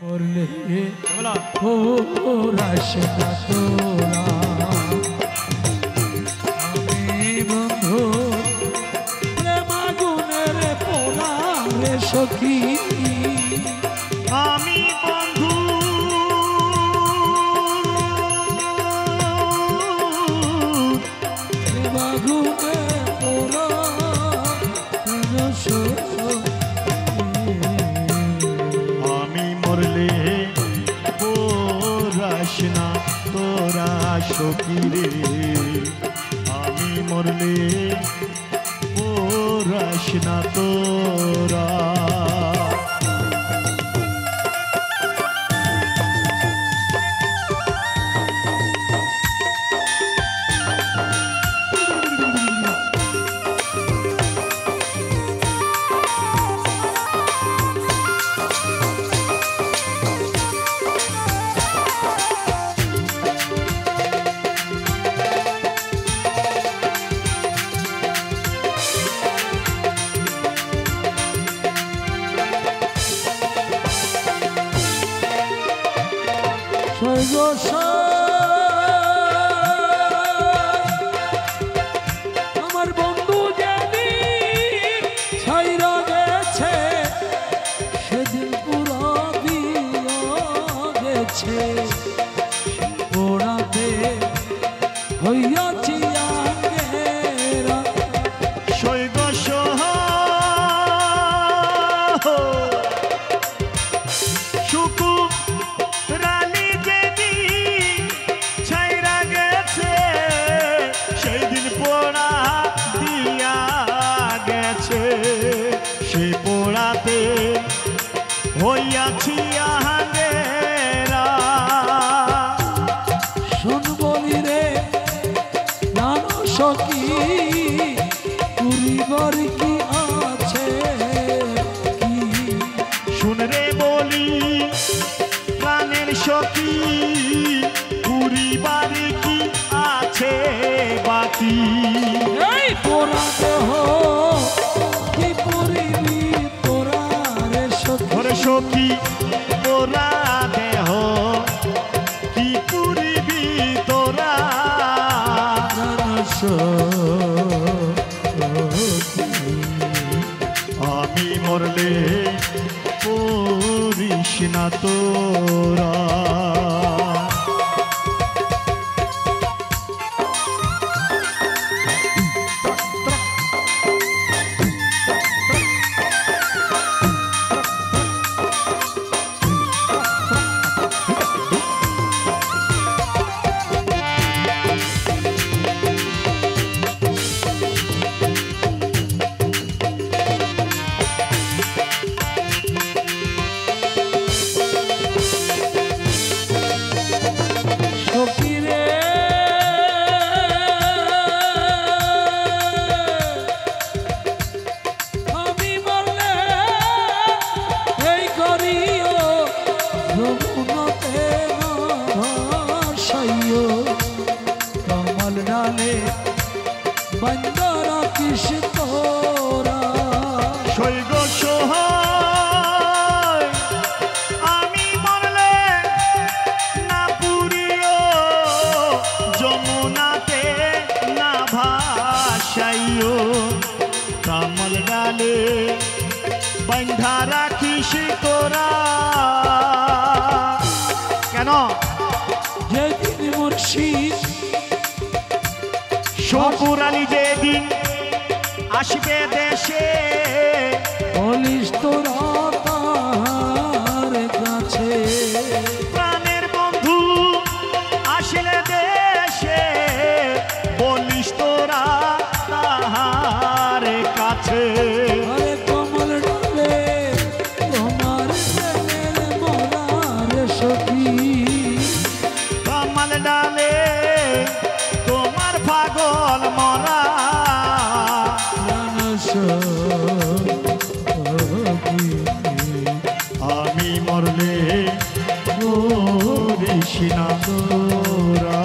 মরলে ও রাশে না তোরা আমি বন্ধু প্রেমাগুনের পোড়া রে সখী আমি বন্ধু প্রেমাগুনের পোড়া রে সখী আমি মরলে পোড়াস না তোরা সখী রে আমি মরলে পোড়াস না তোরা আমার বন্ধু যেদিন ছাইরা গেছে সেদিন পুরা দিয়া গেছে পোড়াতে হইয়াছি আগেরা শৈব সুকু রানী যেদিন ছাইরা গেছে সেই দিন পোড়া দিয়া গেছে সেই পোড়াতে হইয়াছি আহারেরা শুন বলি রে নানো সখী পুরিবার কি আছে কি শুন রে বলি প্রাণের সখী পরিবার কি আছে বাকি এই পোড়া দেহ কি পুরিবি তোরা রে সখী ওরে সখী তোরা দেহ কি পুরিবি তোরা নানো সখী আমি মরলে পরিস না তোরা সখী রে আমি বললে এই করিও যমুনাতে ভাসাইও কমল ডালে বন্দরা কিস তোরা সৈগ সহায় আমি মরলে না পুরিও যমুনাতে না ভাসাইও কামল ডালে বন্ধা রাখিস তোরা কেন যেদিন মুর্শিদ শঙ্কুর আলী যেদিন আসবে দেশে বলিস তোরা তার কাছে প্রাণের বন্ধু আসলে দেশে বলিস তোরা তাহার কাছে আরে কমল ডালে তোমার প্রেমের মরার সখী কামাল ডালে তোমার পাগল মরা নানা সখী আমি মরলে করিস না তোরা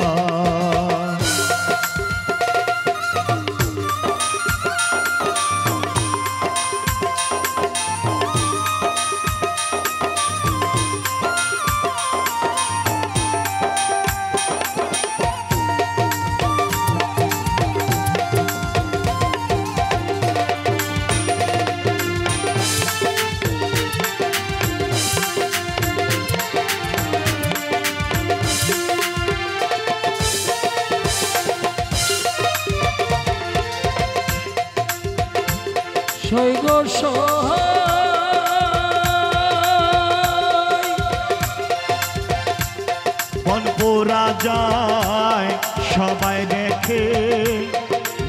মন পোড়া যায় সবাই দেখে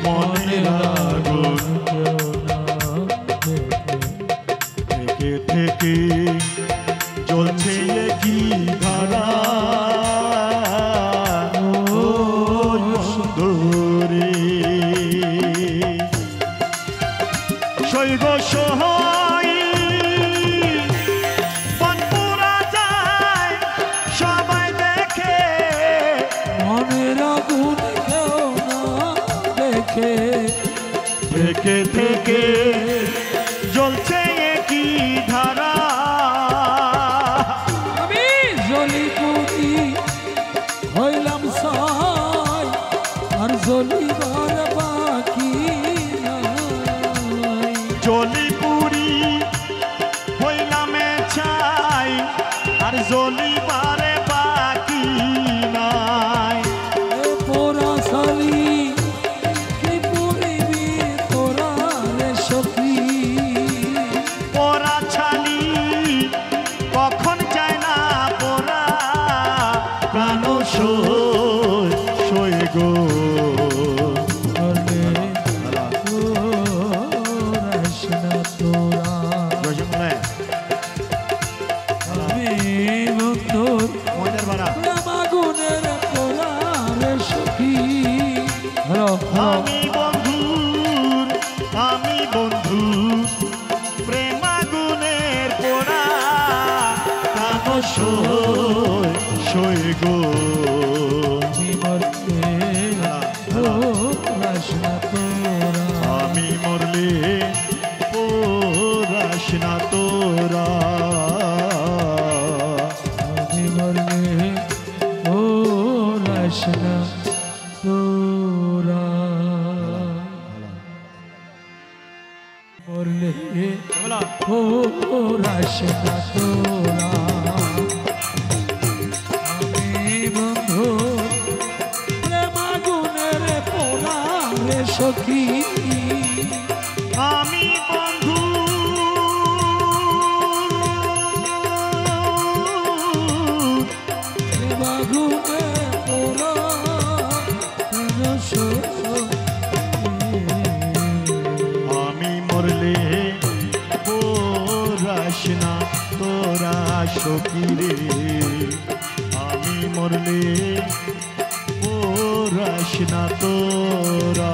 মনের আগুন থেকে থেকে জ্বলছে কি ধারা ও সুন্দরী শৈব সহায় মন পোড়া যায় সবাই দেখে মনের আগুন কেউ না দেখে থেকে থেকে জ্বলছে কি ধারা আমি জ্বলি পুরি হইলাম সাই আর জ্বলিবার বাকি নাই জলি পুরি হইলাম চাই আর জ্বলিবারে বাকি নাই এ পোড়া শালি কি পুরিবি তোরা রে সখী পরা ছালি কখন যায় না পরা প্রাণ সই সই গো বলে তোরাস না তোরা আমি বন্ধুর মনের ভাড়া আগুনের পোড়া রে সখী হ্যালো আমি বন্ধু প্রেমাগুনের পোড়া প্রাণ সই সই গো আমি মরলে পোড়াস না তোরা সখী আমি বন্ধু বাগুনে পোড়া আমি মরলে পোড়াস না তোরা সখী রে আমি মরলে পোড়াস না তোরা